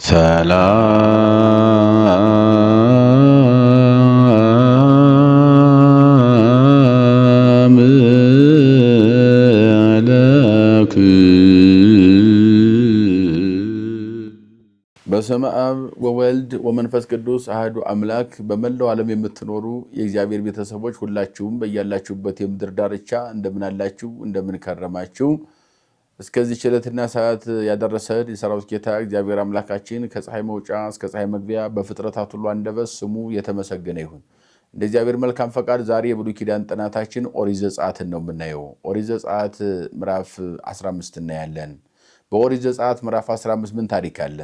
ሰላም በስመ አብ ወወልድ ወመንፈስ ቅዱስ አሐዱ አምላክ። በመላው ዓለም የምትኖሩ የእግዚአብሔር ቤተሰቦች ሁላችሁም በያላችሁበት የምድር ዳርቻ እንደምን አላችሁ? እንደምን ከረማችሁ? እስከዚህ ዕለትና ሰዓት ያደረሰን የሰራዊት ጌታ እግዚአብሔር አምላካችን ከፀሐይ መውጫ እስከ ፀሐይ መግቢያ በፍጥረታት ሁሉ አንደበት ስሙ የተመሰገነ ይሁን። እንደ እግዚአብሔር መልካም ፈቃድ ዛሬ የብሉይ ኪዳን ጥናታችን ኦሪት ዘጸአትን ነው የምናየው። ኦሪት ዘጸአት ምዕራፍ 15 እናያለን። በኦሪት ዘጸአት ምዕራፍ 15 ምን ታሪክ አለ?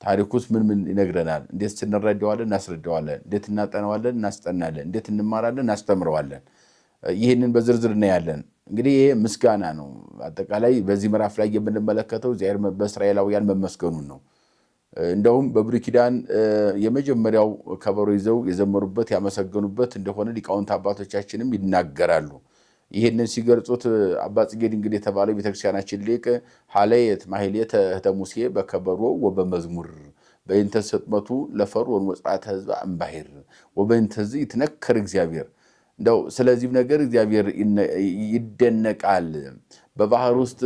ታሪኩስ ምን ይነግረናል? እንዴት እንረዳዋለን? እናስረዳዋለን። እንዴት እናጠናዋለን? እናስጠናለን። እንዴት እንማራለን? እናስተምረዋለን። ይህንን በዝርዝር እናያለን። እንግዲህ ይሄ ምስጋና ነው። አጠቃላይ በዚህ ምዕራፍ ላይ የምንመለከተው እግዚአብሔር በእስራኤላውያን መመስገኑን ነው። እንደውም በብሉይ ኪዳን የመጀመሪያው ከበሮ ይዘው የዘመሩበት ያመሰገኑበት እንደሆነ ሊቃውንት አባቶቻችንም ይናገራሉ። ይህንን ሲገልጹት አባ ጽጌ ድንግል የተባለው ቤተክርስቲያናችን ሊቅ ሀለየት ማህሌተ እህተ ሙሴ በከበሮ ወበመዝሙር በእንተ ስጥመቱ ለፈርዖን ወጻተ ሕዝበ እምባሕር ወበእንተዝ ይትነከር እግዚአብሔር። እንደው ስለዚህም ነገር እግዚአብሔር ይደነቃል። በባህር ውስጥ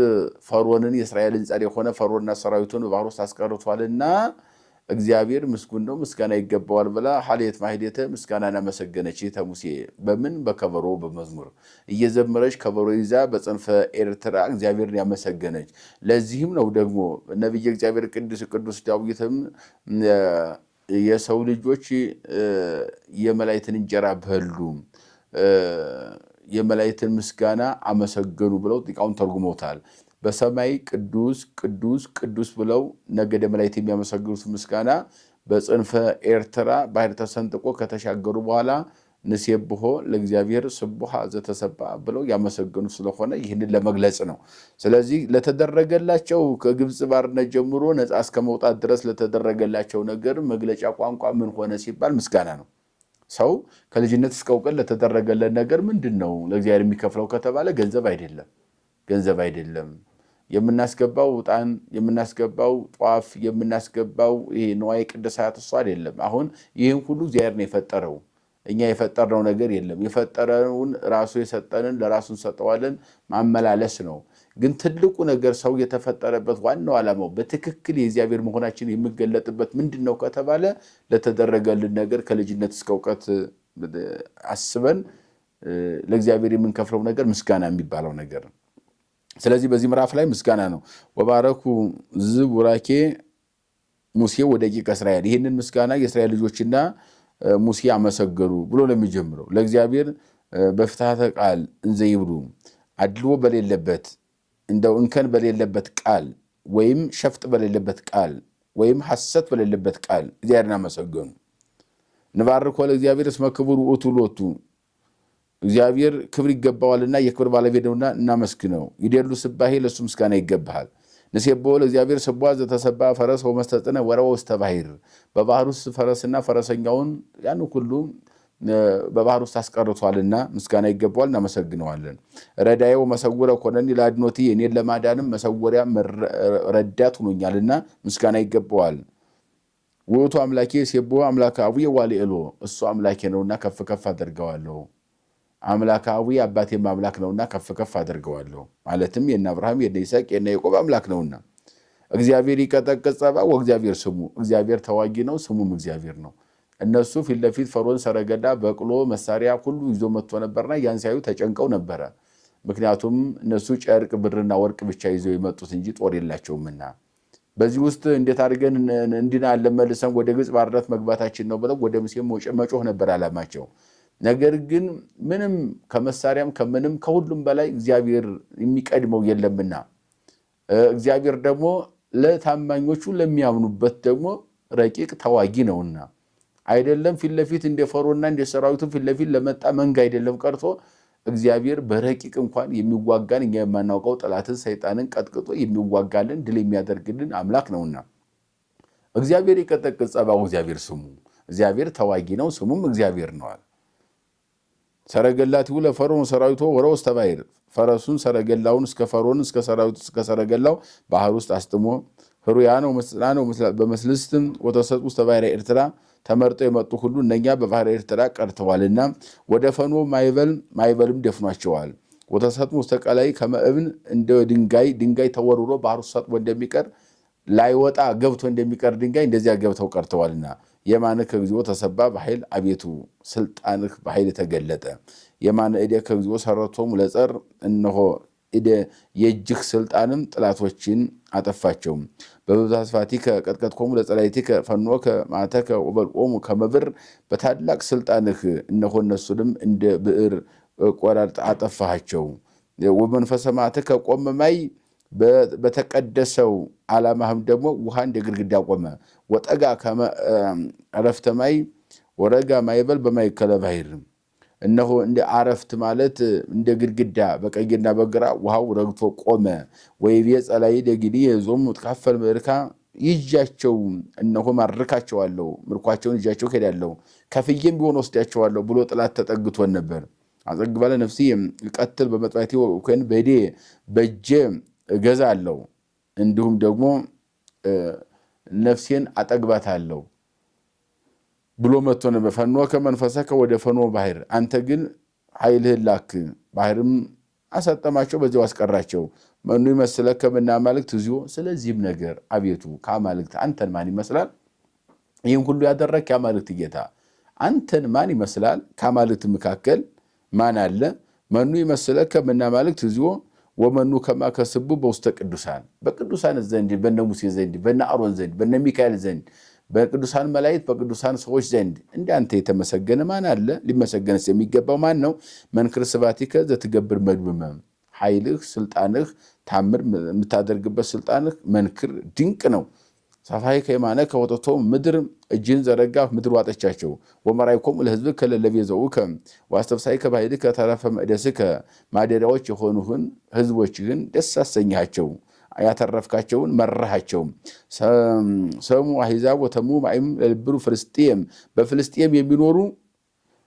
ፈርዖንን የእስራኤልን ጸር የሆነ ፈርዖንና ሰራዊቱን በባህር ውስጥ አስቀርቷልና እግዚአብሔር ምስጉን ነው፣ ምስጋና ይገባዋል ብላ ሀሌት ማህሌተ ምስጋናን አመሰገነች። እህተ ሙሴ በምን? በከበሮ በመዝሙር እየዘመረች ከበሮ ይዛ በጽንፈ ኤርትራ እግዚአብሔርን ያመሰገነች። ለዚህም ነው ደግሞ ነቢየ እግዚአብሔር ቅዱስ ዳዊትም የሰው ልጆች የመላእክትን እንጀራ በሉ የመላእክትን ምስጋና አመሰገኑ ብለው ሊቃውንት ተርጉመውታል። በሰማይ ቅዱስ ቅዱስ ቅዱስ ብለው ነገደ መላእክት የሚያመሰግኑት ምስጋና በጽንፈ ኤርትራ ባህር ተሰንጥቆ ከተሻገሩ በኋላ ንሴብሖ ለእግዚአብሔር ስቡሐ ዘተሰብሐ ብለው ያመሰግኑ ስለሆነ ይህንን ለመግለጽ ነው። ስለዚህ ለተደረገላቸው ከግብፅ ባርነት ጀምሮ ነፃ እስከ መውጣት ድረስ ለተደረገላቸው ነገር መግለጫ ቋንቋ ምን ሆነ ሲባል ምስጋና ነው። ሰው ከልጅነት እስከ እውቀት ለተደረገለት ነገር ምንድን ነው ለእግዚአብሔር የሚከፍለው ከተባለ ገንዘብ አይደለም። የምናስገባው ዕጣን የምናስገባው ጧፍ የምናስገባው ይሄ ንዋየ ቅድሳት እሱ አይደለም። አሁን ይህን ሁሉ እግዚአብሔር ነው የፈጠረው። እኛ የፈጠርነው ነገር የለም። የፈጠረውን ራሱ የሰጠንን ለራሱ እንሰጠዋለን፣ ማመላለስ ነው። ግን ትልቁ ነገር ሰው የተፈጠረበት ዋናው ዓላማው በትክክል የእግዚአብሔር መሆናችን የሚገለጥበት ምንድን ነው ከተባለ ለተደረገልን ነገር ከልጅነት እስከ እውቀት አስበን ለእግዚአብሔር የምንከፍለው ነገር ምስጋና የሚባለው ነገር። ስለዚህ በዚህ ምዕራፍ ላይ ምስጋና ነው። ወባረኩ ዝቡራኬ ሙሴ ወደቂቀ እስራኤል። ይህንን ምስጋና የእስራኤል ልጆችና ሙሴ አመሰገኑ ብሎ ነው የሚጀምረው። ለእግዚአብሔር በፍትሐተ ቃል እንዘ ይብሉ፣ አድልዎ በሌለበት እንደው እንከን በሌለበት ቃል ወይም ሸፍጥ በሌለበት ቃል ወይም ሐሰት በሌለበት ቃል እግዚአብሔርን አመሰገኑ። ንባርኮ ለእግዚአብሔር እስመ ክቡር ውእቱ ሎቱ፣ እግዚአብሔር ክብር ይገባዋልና የክብር ባለቤት ነውና እናመስግነው። ይደሉ ስባሄ ለሱ ምስጋና ይገባሃል። ንሴብሖ ለእግዚአብሔር ስቡሐ ዘተሰብሐ ፈረስ ወመስተጽነ ወረወ ውስተ ባሕር፣ በባህር ውስጥ ፈረስና ፈረሰኛውን ያን ሁሉ በባህር ውስጥ አስቀርቷልና ምስጋና ይገባዋል፣ እናመሰግነዋለን። ረዳዬ ወመሰውረ ኮነኒ ለአድኅኖቲ፣ እኔን ለማዳንም መሰወሪያ ረዳት ሆኖኛልና ምስጋና ይገባዋል። ውእቱ አምላኬ ሴብሖ አምላከ አቡየ ዋልዔሎ፣ እሱ አምላኬ ነውና ከፍ ከፍ አደርገዋለሁ። አምላከ አቡየ አባቴም አምላክ ነውና ከፍ ከፍ አደርገዋለሁ። ማለትም የነ አብርሃም የነ ይስሐቅ የነ ያዕቆብ አምላክ ነውና። እግዚአብሔር ይቀጠቅጥ ጸባእ ወእግዚአብሔር ስሙ፣ እግዚአብሔር ተዋጊ ነው፣ ስሙም እግዚአብሔር ነው። እነሱ ፊት ለፊት ፈርዖን ሰረገላ፣ በቅሎ፣ መሳሪያ ሁሉ ይዞ መጥቶ ነበርና ያን ሲያዩ ተጨንቀው ነበረ። ምክንያቱም እነሱ ጨርቅ ብርና ወርቅ ብቻ ይዘው የመጡት እንጂ ጦር የላቸውምና። በዚህ ውስጥ እንዴት አድርገን እንድናለን መልሰን ወደ ግብፅ ባርነት መግባታችን ነው ብለው ወደ ሙሴ መጮህ ነበር ዓላማቸው። ነገር ግን ምንም ከመሳሪያም ከምንም ከሁሉም በላይ እግዚአብሔር የሚቀድመው የለምና እግዚአብሔር ደግሞ ለታማኞቹ ለሚያምኑበት ደግሞ ረቂቅ ተዋጊ ነውና አይደለም ፊት ለፊት እንደ ፈርዖንና እንደ ሰራዊቱ ፊት ለፊት ለመጣ መንጋ አይደለም ቀርቶ እግዚአብሔር በረቂቅ እንኳን የሚዋጋን እኛ የማናውቀው ጠላትን ሰይጣንን ቀጥቅጦ የሚዋጋልን ድል የሚያደርግልን አምላክ ነውና እግዚአብሔር ይቀጠቅጥ ጸባው እግዚአብሔር ስሙ፣ እግዚአብሔር ተዋጊ ነው፣ ስሙም እግዚአብሔር ነው። ሰረገላቲሁ ለፈርዖን ሰራዊቱ ወረወ ውስተ ባሕር፣ ፈረሱን ሰረገላውን እስከ ፈርዖን እስከ ሰራዊቱ እስከ ሰረገላው ባህር ውስጥ አስጥሞ ህሩያነ ወመስላነ በመስልስትም ወተሰጡ ውስተ ባሕረ ኤርትራ ተመርጠው የመጡ ሁሉ እነኛ በባሕረ ኤርትራ ቀርተዋልና ወደ ፈኖ ማይበልም ደፍኗቸዋል። ወተሰጡ ውስተ ቀላይ ከመ እብን እንደ ድንጋይ ተወርውሮ ባህር ውስጥ ሰጥሞ እንደሚቀር ላይወጣ ገብቶ እንደሚቀር ድንጋይ እንደዚያ ገብተው ቀርተዋልና የማንከ እግዚኦ ተሰባ በኃይል አቤቱ ስልጣንህ በኃይል ተገለጠ። የማነ እዴከ እግዚኦ ሰረቶሙ ለጸር እነሆ የእጅህ ስልጣንም ጥላቶችን አጠፋቸው። በብዛት ስፋቲከ ቀጥቀጥኮሙ ለጸላእቲከ ፈኖከ መዓተከ ወበልዖሙ ከመብር በታላቅ ስልጣንህ እነሆ እነሱንም እንደ ብዕር ቆራርጥ አጠፋሃቸው። ወመንፈሰ መዓትከ ቆመ ማይ በተቀደሰው ዓላማህም ደግሞ ውሃ እንደ ግድግዳ ቆመ። ወጠጋ ከመ ዕረፍተ ማይ ወረጋ ማይበል በማእከለ ባሕር እነሆ እንደ አረፍት ማለት እንደ ግድግዳ በቀኝና በግራ ውሃው ረግቶ ቆመ። ወይቤ ጸላኢ ደግኒ የዞም ተካፈል ምርካ ይጃቸው እነሆ ማርካቸዋለሁ ምርኳቸውን ይጃቸው ሄዳለሁ ከፍዬም ቢሆን ወስዳቸዋለሁ ብሎ ጥላት ተጠግቶን ነበር። አጸግባለ ነፍሲ ቀትል በመጥባቴ ወከን በዴ በጀ እገዛለሁ እንዲሁም ደግሞ ነፍሴን አጠግባታለሁ ብሎ መጥቶ ነበር። ፈኖከ መንፈሰከ ወደ ፈኖ ባሕር አንተ ግን ኃይልህን ላክ ባሕርም አሰጠማቸው በዚያው አስቀራቸው። መኑ ይመስለከ ምነ አማልክት እግዚኦ ስለዚህም ነገር አቤቱ ከአማልክት አንተን ማን ይመስላል? ይህን ሁሉ ያደረግክ የአማልክት ጌታ አንተን ማን ይመስላል? ከአማልክት መካከል ማን አለ? መኑ ይመስለከ ምነ አማልክት እግዚኦ ወመኑ ከማከ ስቡ በውስተ ቅዱሳን በቅዱሳን ዘንድ በነ ሙሴ ዘንድ በነ አሮን ዘንድ በነ ሚካኤል ዘንድ በቅዱሳን መላእክት በቅዱሳን ሰዎች ዘንድ እንዳንተ የተመሰገነ ማን አለ? ሊመሰገንስ የሚገባው ማን ነው? መንክር ስብሐቲከ ዘትገብር መድብመ ኃይልህ ስልጣንህ ታምር የምታደርግበት ስልጣንህ መንክር ድንቅ ነው። ሰፋይ ከየማነ ከወጥቶ ምድር እጅን ዘረጋ ምድር ዋጠቻቸው። ወመራይኮሙ ለሕዝብከ ለለቤዘውከ ዋስተፍሳይከ በኃይልከ ተረፈ መቅደስከ ማደሪያዎች የሆኑህን ሕዝቦችህን ደስ አሰኛቸው ያተረፍካቸውን መራሃቸው። ሰሙ አሕዛብ ወተሙ ማይም ለልብሩ ፍልስጤም በፍልስጤም የሚኖሩ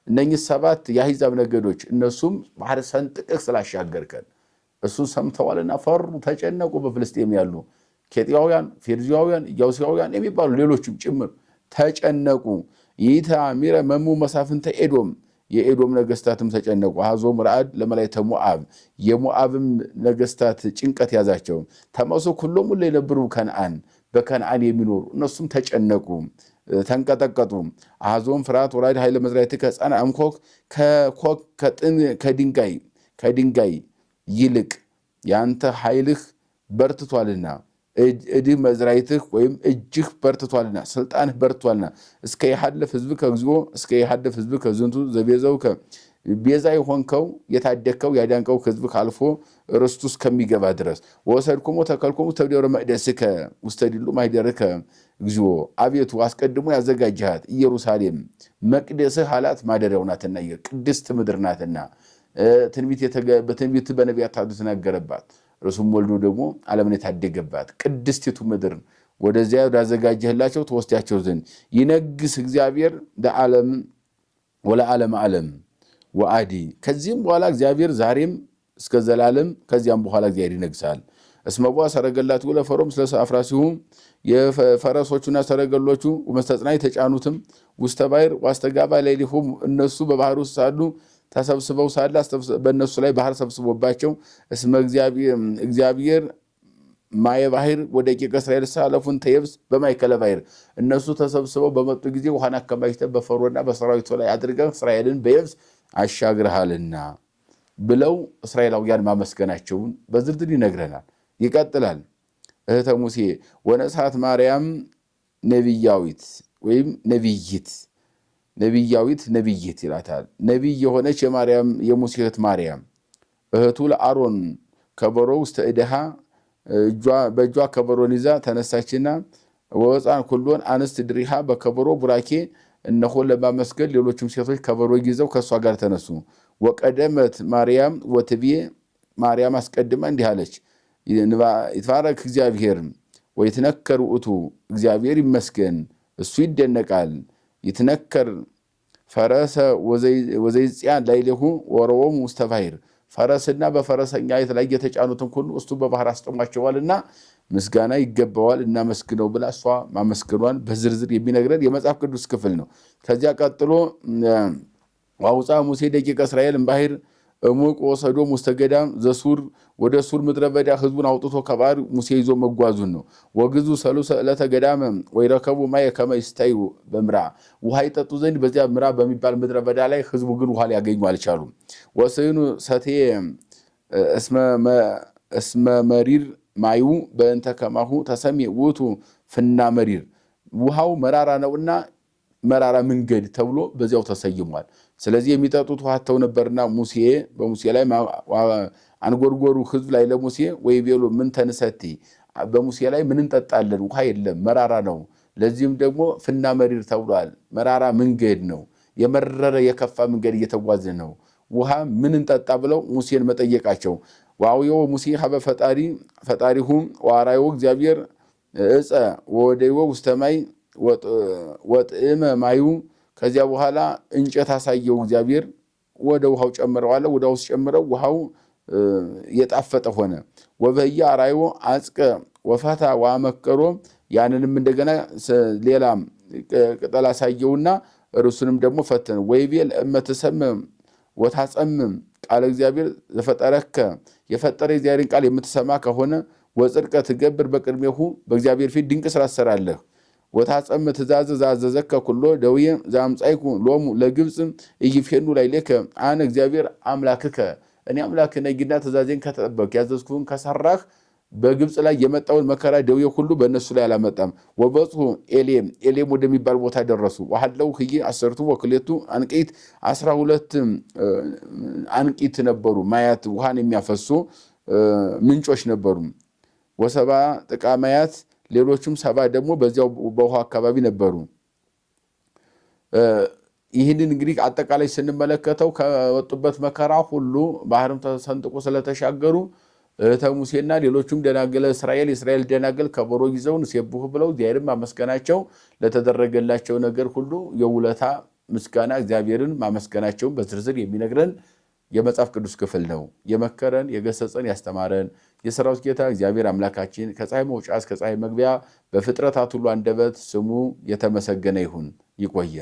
እነኚህ 7 የአሕዛብ ነገዶች እነሱም ባህር ሰንጥቀህ ስላሻገርከን እሱን ሰምተዋልና ፈሩ ተጨነቁ። በፍልስጤም ያሉ ኬጢያውያን ፌርዚያውያን ኢያቡሳውያን የሚባሉ ሌሎችም ጭምር ተጨነቁ። ይታሚረ መሙ መሳፍንተ ኤዶም የኤዶም ነገስታትም ተጨነቁ። አዞም ረአድ ለመላእክተ ሞዓብ የሞዓብም ነገስታት ጭንቀት ያዛቸው። ተመሱ ሁሉም ለነበሩ ከነዓን በከነዓን የሚኖሩ እነሱም ተጨነቁ ተንቀጠቀጡ። አዞም ፍርሃት ወራድ ኃይለ መዝራዕትከ ሕፃን አምኮክ ከድንጋይ ይልቅ ያንተ ኃይልህ በርትቷልና እድህ መዝራዕትህ ወይም እጅህ በርትቷልና ስልጣንህ በርትቷልና እስከ ይሐልፍ ሕዝብከ እግዚኦ እስከ ይሐልፍ ሕዝብከ ዝንቱ ዘቤዘውከ ቤዛ የሆንከው የታደከው ያዳንከው ሕዝብ ካልፎ ርስቱ እስከሚገባ ድረስ ወሰድኩሞ ተከልኩሞ ተብደረ መቅደስከ ውስተ ዲሉ ማኅደርከ እግዚኦ አቤቱ አስቀድሞ ያዘጋጀሃት ኢየሩሳሌም መቅደስህ አላት ማደሪያው ናትና ቅድስት ምድር ናትና በትንቢት በነቢያት ተናገረባት። እርሱም ወልዶ ደግሞ ዓለምን የታደገባት ቅድስቲቱ ምድር ወደዚያ ወዳዘጋጀህላቸው ተወስዳቸው ዘንድ ይነግስ እግዚአብሔር ለዓለም ወለዓለም ዓለም ወአዲ ከዚህም በኋላ እግዚአብሔር ዛሬም እስከ ዘላለም ከዚያም በኋላ እግዚአብሔር ይነግሳል። እስመቧ ሰረገላቱ ለፈሮም ስለሰ አፍራሲሁ የፈረሶቹና ሰረገሎቹ ወመስተጽናይ ተጫኑትም ውስተ ባሕር ዋስተጋባ ሌሊሁም እነሱ በባህር ውስጥ ሳሉ ተሰብስበው ሳለ በእነሱ ላይ ባህር ሰብስቦባቸው እስመ እግዚአብሔር ማየ ባሕር ወደቂቀ እስራኤል ሳለፉን ተየብስ በማእከለ ባሕር እነሱ ተሰብስበው በመጡ ጊዜ ውሃን አከማችተህ በፈርዖንና በሰራዊቱ ላይ አድርገህ እስራኤልን በየብስ አሻግረሃልና ብለው እስራኤላውያን ማመስገናቸውን በዝርዝር ይነግረናል። ይቀጥላል። እህተ ሙሴ ወነሳት ማርያም ነቢያዊት ወይም ነቢይት ይላታል። ነቢይ የሆነች የማርያም የሙሴ እህት ማርያም እህቱ ለአሮን ከበሮ ውስተ እደሃ በእጇ ከበሮን ይዛ ተነሳችና ወፃን ኩሎን አንስት ድሪሃ በከበሮ ቡራኬ እነሆ ለማመስገን ሌሎችም ሴቶች ከበሮ ይዘው ከእሷ ጋር ተነሱ። ወቀደመት ማርያም ወትቤ ማርያም አስቀድማ እንዲህ አለች፣ ይትባረክ እግዚአብሔር ወይትነከር ውእቱ እግዚአብሔር ይመስገን እሱ ይደነቃል። ይትነከር ፈረሰ ወዘይጽያን ላዕሌሁ ወረወሙ ውስተ ባሕር ፈረስና በፈረሰኛ ላይ የተጫኑትን ሁሉ እሱ በባህር አስጥሟቸዋልና ምስጋና ይገባዋል እናመስግነው ብላ እሷ ማመስገኗን በዝርዝር የሚነግረን የመጽሐፍ ቅዱስ ክፍል ነው። ከዚያ ቀጥሎ ዋውፃ ሙሴ ደቂቀ እስራኤል እምባሕር እሙቅ ወሰዶም ውስተ ገዳም ዘሱር ወደ ሱር ምድረ በዳ ህዝቡን አውጥቶ ከባህር ሙሴ ይዞ መጓዙን ነው። ወግዙ ሰሉሰ ዕለተ ገዳመ ወይረከቡ ማየ ከመ ይስታዩ በምራ ውሃ ይጠጡ ዘንድ በዚያ ምራ በሚባል ምድረ በዳ ላይ ህዝቡ ግን ውሃ ሊያገኙ አልቻሉም። ወስኑ ሰቴ እስመ መሪር ማዩ በእንተ ከማሁ ተሰሚ ውቱ ፍና መሪር ውሃው መራራ ነውና መራራ መንገድ ተብሎ በዚያው ተሰይሟል። ስለዚህ የሚጠጡት ውሃ ተው ነበርና ሙሴ በሙሴ ላይ አንጎርጎሩ ህዝብ ላይ ለሙሴ ወይ ቤሎ ምን ተንሰቲ በሙሴ ላይ ምን እንጠጣለን ውሃ የለም መራራ ነው። ለዚህም ደግሞ ፍና መሪር ተብሏል። መራራ መንገድ ነው። የመረረ የከፋ መንገድ እየተጓዘ ነው። ውሃ ምን እንጠጣ ብለው ሙሴን መጠየቃቸው ዋውዮ ሙሴ ሀበ ፈጣሪሁ ዋራዮ እግዚአብሔር እፀ ወደዮ ውስተማይ ወጥእመ ማዩ ከዚያ በኋላ እንጨት አሳየው እግዚአብሔር ወደ ውሃው ጨምረዋል። ወደ ውስጥ ጨምረው ውሃው የጣፈጠ ሆነ። ወበየ አራዮ አጽቀ ወፈታ ዋመከሮ ያንንም እንደገና ሌላ ቅጠል አሳየውና እርሱንም ደግሞ ፈተነ። ወይቤል እመተሰመም ወታጸምም ቃል እግዚአብሔር ዘፈጠረከ የፈጠረ እግዚአብሔርን ቃል የምትሰማ ከሆነ ወጽድቀ ትገብር በቅድሜሁ በእግዚአብሔር ፊት ድንቅ ስራ ትሰራለህ። ወታጸም ትእዛዝ ዛዘዘከ ኩሎ ደውየ ዛምጻይኩ ሎሙ ለግብጽ ኢይፌኑ ላይለከ አነ እግዚአብሔር አምላክከ እኔ አምላክ ነኝና ትእዛዜን ከተጠበቅ ያዘዝኩህን ከሰራህ በግብጽ ላይ የመጣውን መከራ ደውየ ሁሉ በእነሱ ላይ አላመጣም። ወበጽሑ ኤሌም ወደሚባል ቦታ ደረሱ። ወሐለው ህይ 10 ወክሌቱ አንቂት 12 አንቂት ነበሩ። ማያት ውሃን የሚያፈሱ ምንጮች ነበሩ። ወሰባ ጥቃማያት ሌሎችም 7 ደግሞ በዚያው በውሃ አካባቢ ነበሩ። ይህንን እንግዲህ አጠቃላይ ስንመለከተው ከወጡበት መከራ ሁሉ ባህርም ተሰንጥቆ ስለተሻገሩ እህተ ሙሴና ሌሎችም ደናገለ የእስራኤል ደናገል ከበሮ ይዘው ሲያብሁ ብለው እግዚአብሔርን ማመስገናቸው ለተደረገላቸው ነገር ሁሉ የውለታ ምስጋና እግዚአብሔርን ማመስገናቸውን በዝርዝር የሚነግረን የመጽሐፍ ቅዱስ ክፍል ነው። የመከረን የገሰጸን ያስተማረን የሰራዊት ጌታ እግዚአብሔር አምላካችን ከፀሐይ መውጫ እስከ ፀሐይ መግቢያ በፍጥረታት ሁሉ አንደበት ስሙ የተመሰገነ ይሁን። ይቆየን።